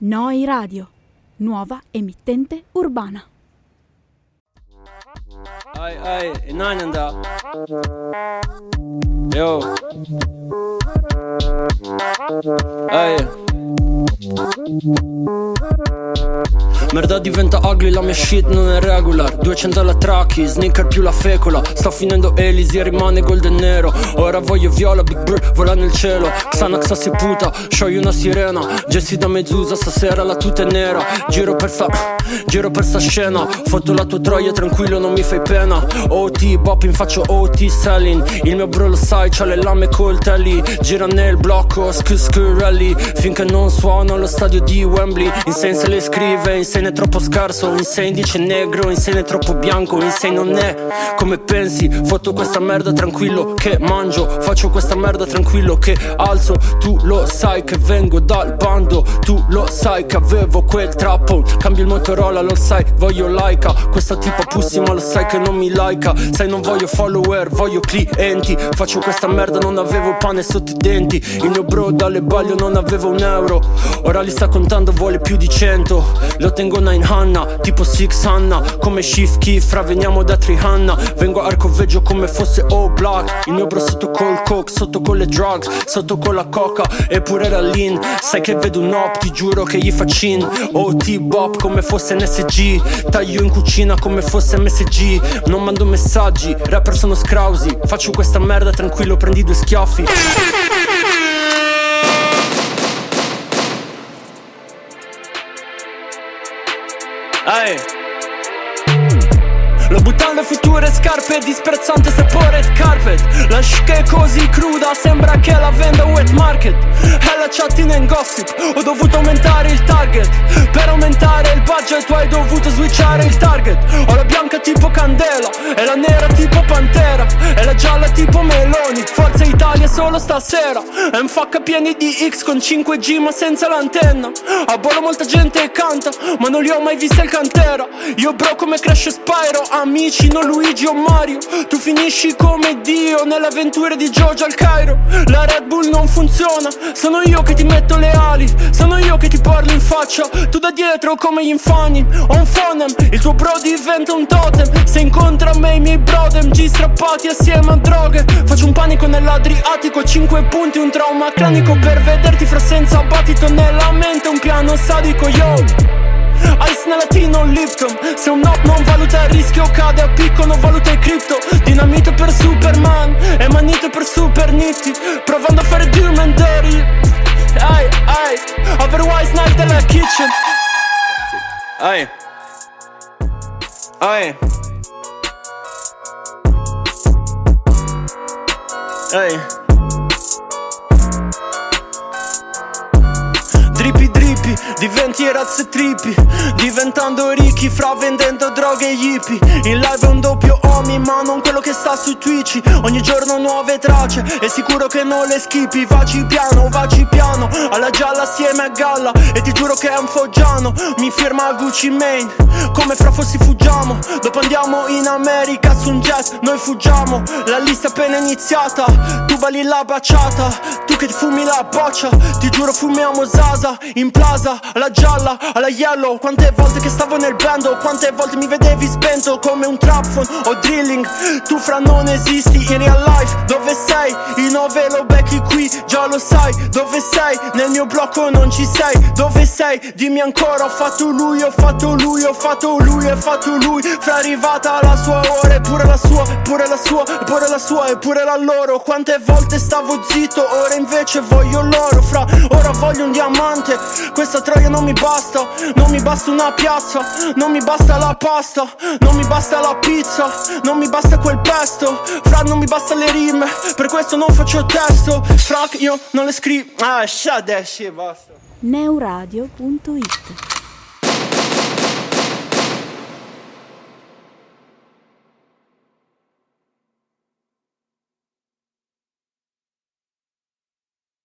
Noi Radio, nuova emittente urbana. Ai, inananda. Yo. Ai. Merda diventa ugly, la mia shit non è regular. 200 alla tracchi, sneaker più la fecola. Sto finendo Elisi e rimane golden nero. Ora voglio viola, Big Bird vola nel cielo. Xanax si puta, sciogli una sirena. Jessie da Mezzusa, stasera la tuta è nera. Giro per sta scena. Foto la tua troia, tranquillo non mi fai pena. OT, bopping faccio OT selling. Il mio bro lo sai, c'ha le lame coltelli. Gira nel blocco, rally. Finché non suona allo stadio di Wembley. Insane se le scrive, Insane è troppo scarso. Insane dice negro, Insane è troppo bianco. Insane non è come pensi. Foto questa merda tranquillo che mangio. Faccio questa merda tranquillo che alzo. Tu lo sai che vengo dal bando. Tu lo sai che avevo quel trappo. Cambio il Motorola, lo sai, voglio laica. Questa tipa pussy ma lo sai che non mi laica. Sai non voglio follower, voglio clienti. Faccio questa merda, non avevo pane sotto i denti. Il mio bro dalle baglio non aveva un euro. Ora li sta contando, vuole più di 100. Lo tengo 9 Hanna, tipo 6 Hanna. Come Chief Keef, veniamo da Trihanna. Vengo a arcoveggio come fosse All Black. Il mio bro sotto col coke, sotto con le drugs, sotto con la coca e pure la lean. Sai che vedo un op, ti giuro che gli facin. OT bop come fosse NSG. Taglio in cucina come fosse MSG. Non mando messaggi, rapper sono scrausi. Faccio questa merda tranquillo, prendi 2 schiaffi. Ehi. Lo buttando future scarpe, disprezzante sapore carpet. La shit è così cruda, sembra che la venda wet market. È la chattina in gossip, ho dovuto aumentare il target. Per aumentare il budget tu hai dovuto switchare il target. Ho la bianca tipo Candela, e la nera tipo Pantera, e la gialla tipo Meloni. Forza Italia solo stasera. MFK pieni di X con 5G ma senza l'antenna. A Bolo molta gente canta, ma non li ho mai visti al cantera. Io bro come Crash e Spyro, amici, non Luigi o Mario. Tu finisci come Dio nelle avventure di Jojo al Cairo. La Red Bull non funziona, sono io che ti metto le ali. Sono io che ti parlo in faccia, tu da dietro come gli infami. Ho un phonem, il tuo bro diventa un totem. Se incontra me i miei brodem, G strappati assieme a droghe. Faccio un panico nell'Adriatico, 5 punti, un trauma cranico. Per vederti fra senza battito nella mente, un piano sadico, yo. Ice nella Tino Lipton. Se un op non valuta il rischio cade a picco, non valuta il cripto. Dinamite per Superman e manite per Super Nitty. Provando a fare doom and dirty. Ay, ay, otherwise night della kitchen. Ay, ay, ay. Drippy drippy, diventi razze trippi. Diventando ricchi fra vendendo droghe e hippie. In live è un doppio homie ma non quello che sta su Twitch. Ogni giorno nuove tracce, è sicuro che non le schippi. Vaci piano, alla gialla assieme a Galla. E ti giuro che è un foggiano, mi firma Gucci Mane. Come fra fossi fuggiamo, dopo andiamo in America su un jet, noi fuggiamo. La lista appena iniziata, tu balli la baciata. Tu che ti fumi la boccia, ti giuro fumiamo Zaza. In plaza, alla gialla, alla yellow. Quante volte che stavo nel bando, quante volte mi vedevi spento come un trap phone o drilling. Tu fra non esisti in real life, dove sei? I 9 lo becchi qui, già lo sai. Dove sei? Nel mio blocco non ci sei. Dove sei? Dimmi ancora, ho fatto lui, ho fatto lui, ho fatto lui, ho fatto lui. Fra arrivata la sua ora e pure la sua, pure la sua, pure la sua e pure la loro. Quante volte stavo zitto, ora invece voglio loro. Fra ora voglio un diamante. Questa troia non mi basta, non mi basta una piazza, non mi basta la pasta, non mi basta la pizza, non mi basta quel pesto. Fra non mi basta le rime, per questo non faccio testo. Fra io non le scrivo, shut that shit, basta. Neuradio.it